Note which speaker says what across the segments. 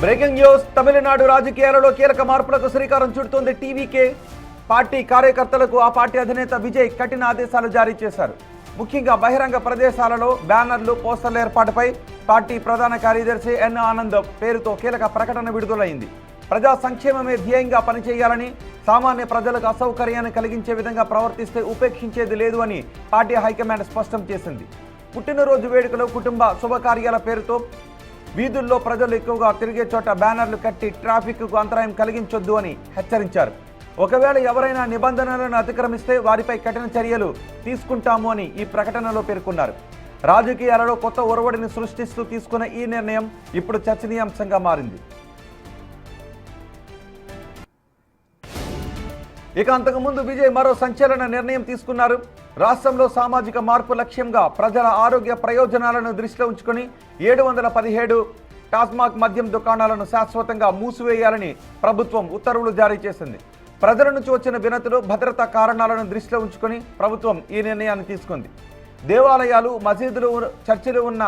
Speaker 1: Breaking news. Tamil Nadu రాజకీయాలలో కీలక మార్పులకు శ్రీకారం చుడుతోంది టీవీకే. పార్టీ కార్యకర్తలకు ఆ పార్టీ అధినేత విజయ్ కఠిన ఆదేశాలు జారీ చేశారు. ముఖ్యంగా బహిరంగ ప్రదేశాలలో బ్యానర్లు, పోస్టర్ల ఏర్పాటుపై పార్టీ ప్రధాన కార్యదర్శి ఎన్ ఆనంద్ పేరుతో కీలక ప్రకటన విడుదలైంది. ప్రజా సంక్షేమమే ధ్యేయంగా పనిచేయాలని, సామాన్య ప్రజలకు అసౌకర్యాన్ని కలిగించే విధంగా ప్రవర్తిస్తే ఉపేక్షించేది లేదు అని పార్టీ హైకమాండ్ స్పష్టం చేసింది. పుట్టినరోజు వేడుకలు, కుటుంబ శుభకార్యాల పేరుతో వీధుల్లో ప్రజలు ఎక్కువగా తిరిగే చోట బ్యానర్లు కట్టి ట్రాఫిక్కు అంతరాయం కలిగించొద్దు అని హెచ్చరించారు. ఒకవేళ ఎవరైనా నిబంధనలను అతిక్రమిస్తే వారిపై కఠిన చర్యలు తీసుకుంటాము అని ఈ ప్రకటనలో పేర్కొన్నారు. రాజకీయాలలో కొత్త ఒరవడిని సృష్టిస్తూ తీసుకున్న ఈ నిర్ణయం ఇప్పుడు చర్చనీయాంశంగా మారింది. ఇక అంతకుముందు విజయ్ మరో సంచలన నిర్ణయం తీసుకున్నారు. రాష్ట్రంలో సామాజిక మార్పు లక్ష్యంగా ప్రజల ఆరోగ్య ప్రయోజనాలను దృష్టిలో ఉంచుకొని 717 టాస్మాగ్ మద్యం దుకాణాలను శాశ్వతంగా మూసివేయాలని ప్రభుత్వం ఉత్తర్వులు జారీ చేసింది. ప్రజల నుంచి వచ్చిన వినతులు, భద్రతా కారణాలను దృష్టిలో ఉంచుకొని ప్రభుత్వం ఈ నిర్ణయాన్ని తీసుకుంది. దేవాలయాలు, మసీదులు, చర్చిలు ఉన్న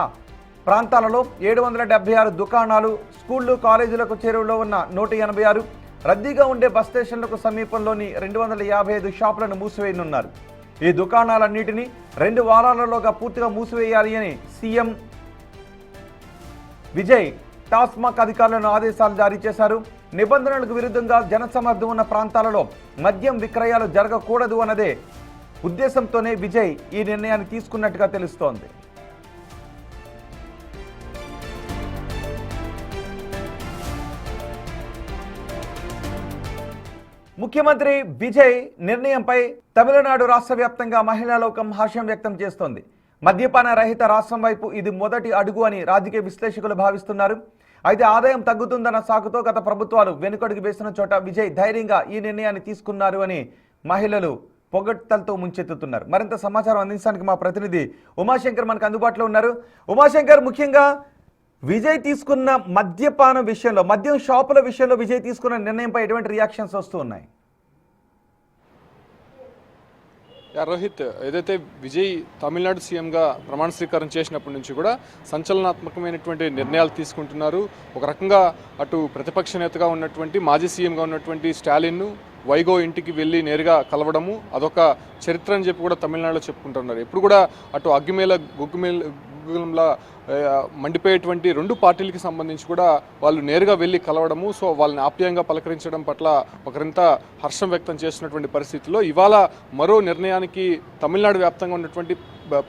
Speaker 1: ప్రాంతాలలో 776 దుకాణాలు, స్కూళ్లు, కాలేజీలకు చేరువలో ఉన్న 186, రద్దీగా ఉండే బస్ స్టేషన్లకు సమీపంలోని 255 షాపులను మూసివేయనున్నారు. ఈ దుకాణాలన్నింటినీ 2 వారాలలోగా పూర్తిగా మూసివేయాలి అని సీఎం విజయ్ టాస్మాగ్ అధికారులను ఆదేశాలు జారీ చేశారు. నిబంధనలకు విరుద్ధంగా జనసమర్థం ఉన్న ప్రాంతాలలో మద్యం విక్రయాలు జరగకూడదు అన్నదే ఉద్దేశంతోనే విజయ్ ఈ నిర్ణయాన్ని తీసుకున్నట్టుగా తెలుస్తోంది. ముఖ్యమంత్రి విజయ్ నిర్ణయంపై తమిళనాడు రాష్ట్ర వ్యాప్తంగా మహిళా లోకం హర్షం వ్యక్తం చేస్తోంది. మద్యపాన రహిత రాష్ట్రం వైపు ఇది మొదటి అడుగు అని రాజకీయ విశ్లేషకులు భావిస్తున్నారు. అయితే ఆదాయం తగ్గుతుందన్న సాకుతో గత ప్రభుత్వాలు వెనుకడుగు వేసిన చోట విజయ్ ధైర్యంగా ఈ నిర్ణయాన్ని తీసుకున్నారు అని మహిళలు పొగడ్తలతో ముంచెత్తుతున్నారు. మరింత సమాచారం అందించడానికి మా ప్రతినిధి ఉమాశంకర్ మనకు అందుబాటులో ఉన్నారు. ఉమాశంకర్, ముఖ్యంగా విజయ్ తీసుకున్న మద్యపానం విషయంలో, మద్యం షాపుల విషయంలో విజయ్ తీసుకున్న నిర్ణయంపై ఎటువంటి రియాక్షన్స్ వస్తూ ఉన్నాయి?
Speaker 2: రోహిత్, ఏదైతే విజయ్ తమిళనాడు సీఎంగా ప్రమాణ స్వీకారం చేసినప్పటి నుంచి కూడా సంచలనాత్మకమైనటువంటి నిర్ణయాలు తీసుకుంటున్నారు. ఒక రకంగా అటు ప్రతిపక్ష నేతగా ఉన్నటువంటి మాజీ సీఎంగా ఉన్నటువంటి స్టాలిన్ను వైగో ఇంటికి వెళ్ళి నేరుగా కలవడము అదొక చరిత్ర అని చెప్పి కూడా తమిళనాడులో చెప్పుకుంటున్నారు. ఎప్పుడు కూడా అటు అగ్గిమేల గుగ్గులంలా మండిపోయేటువంటి 2 పార్టీలకి సంబంధించి కూడా వాళ్ళు నేరుగా వెళ్ళి కలవడము, సో వాళ్ళని ఆప్యాయంగా పలకరించడం పట్ల ఒకరింత హర్షం వ్యక్తం చేస్తున్నటువంటి పరిస్థితుల్లో ఇవాళ మరో నిర్ణయానికి తమిళనాడు వ్యాప్తంగా ఉన్నటువంటి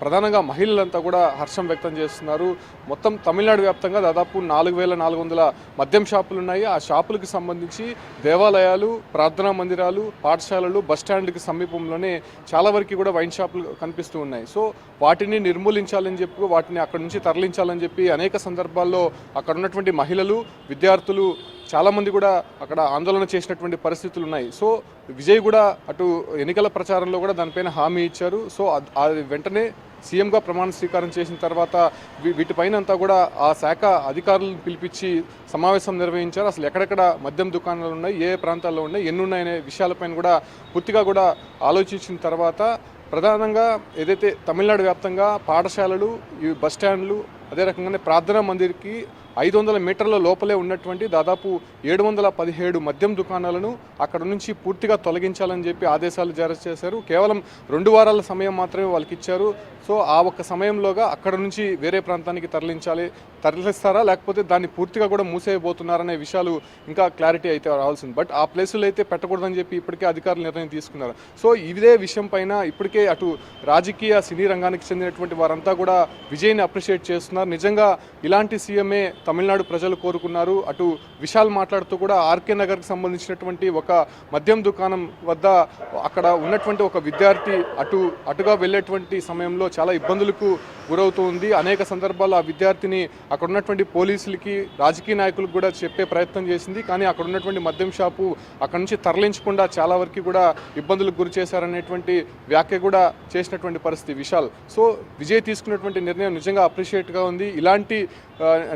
Speaker 2: ప్రధానంగా మహిళలంతా కూడా హర్షం వ్యక్తం చేస్తున్నారు. మొత్తం తమిళనాడు వ్యాప్తంగా దాదాపు 4400 మద్యం షాపులు ఉన్నాయి. ఆ షాపులకు సంబంధించి దేవాలయాలు, ప్రార్థనా మందిరాలు, పాఠశాలలు, బస్టాండ్కి సమీపంలోనే చాలా వరకు కూడా వైన్ షాపులు కనిపిస్తూ ఉన్నాయి. సో వాటిని నిర్మూలించాలని చెప్పి, వాటిని అక్కడి నుంచి తరలించాలని చెప్పి అనేక సందర్భాల్లో అక్కడ ఉన్నటువంటి మహిళలు, విద్యార్థులు చాలామంది కూడా అక్కడ ఆందోళన చేసినటువంటి పరిస్థితులు ఉన్నాయి. సో విజయ్ కూడా అటు ఎన్నికల ప్రచారంలో కూడా దానిపైన హామీ ఇచ్చారు. సో అది వెంటనే సీఎంగా ప్రమాణ స్వీకారం చేసిన తర్వాత వీటిపైన అంతా కూడా ఆ శాఖ అధికారులను పిలిపించి సమావేశం నిర్వహించారు. అసలు ఎక్కడెక్కడ మద్యం దుకాణాలు ఉన్నాయి, ఏ ప్రాంతాల్లో ఉన్నాయి, ఎన్ని ఉన్నాయనే విషయాలపైన కూడా పూర్తిగా కూడా ఆలోచించిన తర్వాత ప్రధానంగా ఏదైతే తమిళనాడు వ్యాప్తంగా పాఠశాలలు, ఈ బస్టాండ్లు, అదే రకంగానే ప్రార్థనా మందిర్కి 500 మీటర్ల లోపలే ఉన్నటువంటి దాదాపు 717 మద్యం దుకాణాలను అక్కడ నుంచి పూర్తిగా తొలగించాలని చెప్పి ఆదేశాలు జారీ చేశారు. కేవలం 2 వారాల సమయం మాత్రమే వాళ్ళకి ఇచ్చారు. సో ఆ ఒక్క సమయంలోగా అక్కడ నుంచి వేరే ప్రాంతానికి తరలిస్తారా లేకపోతే దాన్ని పూర్తిగా కూడా మూసేయబోతున్నారనే విషయాలు ఇంకా క్లారిటీ అయితే రావాల్సింది. బట్ ఆ ప్లేసులు అయితే పెట్టకూడదని చెప్పి ఇప్పటికే అధికారులు నిర్ణయం తీసుకున్నారు. సో ఇదే విషయం పైన ఇప్పటికే అటు రాజకీయ సినీ రంగానికి చెందినటువంటి వారంతా కూడా విజయ్ని అప్రిషియేట్ చేస్తున్నారు. నిజంగా ఇలాంటి సీఎంఏ తమిళనాడు ప్రజలు కోరుకున్నారు. అటు విశాల్ మాట్లాడుతూ కూడా ఆర్కే నగర్కి సంబంధించినటువంటి ఒక మద్యం దుకాణం వద్ద అక్కడ ఉన్నటువంటి ఒక విద్యార్థి అటుగా వెళ్ళేటువంటి సమయంలో చాలా ఇబ్బందులకు గురవుతూ ఉంది. అనేక సందర్భాల్లో ఆ విద్యార్థిని అక్కడ ఉన్నటువంటి పోలీసులకి, రాజకీయ నాయకులకు కూడా చెప్పే ప్రయత్నం చేసింది. కానీ అక్కడ ఉన్నటువంటి మద్యం షాపు అక్కడ నుంచి తరలించకుండా చాలా వరకు కూడా ఇబ్బందులకు గురి చేశారనేటువంటి వ్యాఖ్య కూడా చేసినటువంటి పరిస్థితి విశాల్. సో విజయ్ తీసుకున్నటువంటి నిర్ణయం నిజంగా అప్రిషియేట్గా ఉంది. ఇలాంటి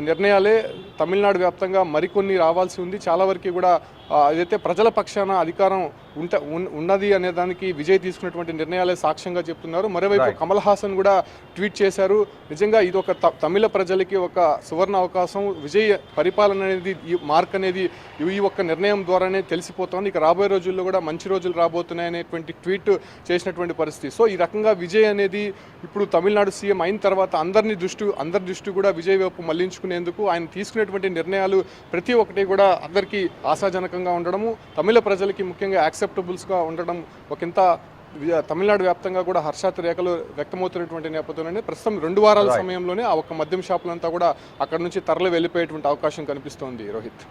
Speaker 2: నిర్ణయాలే తమిళనాడు వ్యాప్తంగా మరికొన్ని రావాల్సి ఉంది. చాలా వరకు కూడా ఏదైతే ప్రజల పక్షాన అధికారం ఉన్నది అనే దానికి విజయ్ తీసుకున్నటువంటి నిర్ణయాలే సాక్ష్యంగా చెప్తున్నారు. మరోవైపు కమల్ హాసన్ కూడా ట్వీట్ చేశారు, నిజంగా ఇది ఒక తమిళ ప్రజలకి ఒక సువర్ణ అవకాశం, విజయ్ పరిపాలన అనేది ఈ మార్క్ అనేది ఈ ఒక్క నిర్ణయం ద్వారానే తెలిసిపోతుంది, ఇక రాబోయే రోజుల్లో కూడా మంచి రోజులు రాబోతున్నాయి అనేటువంటి ట్వీట్ చేసినటువంటి పరిస్థితి. సో ఈ రకంగా విజయ్ అనేది ఇప్పుడు తమిళనాడు సీఎం అయిన తర్వాత అందరి దృష్టి కూడా విజయ్ వైపు మళ్లించుకునేందుకు ఆయన తీసుకునేటువంటి నిర్ణయాలు ప్రతి ఒక్కటి కూడా అందరికీ ఆశాజనకంగా ఉండడము, తమిళ ప్రజలకి ముఖ్యంగా యాక్సెప్టబుల్స్గా ఉండడం ఒకంత తమిళనాడు వ్యాప్తంగా కూడా హర్షాతిరేకలు వ్యక్తమవుతున్నటువంటి నేపథ్యంలోనే ప్రస్తుతం 2 వారాల సమయంలోనే ఆ ఒక్క మద్యం షాపులంతా కూడా అక్కడ నుంచి తరలి వెళ్ళిపోయేటువంటి అవకాశం కనిపిస్తోంది రోహిత్.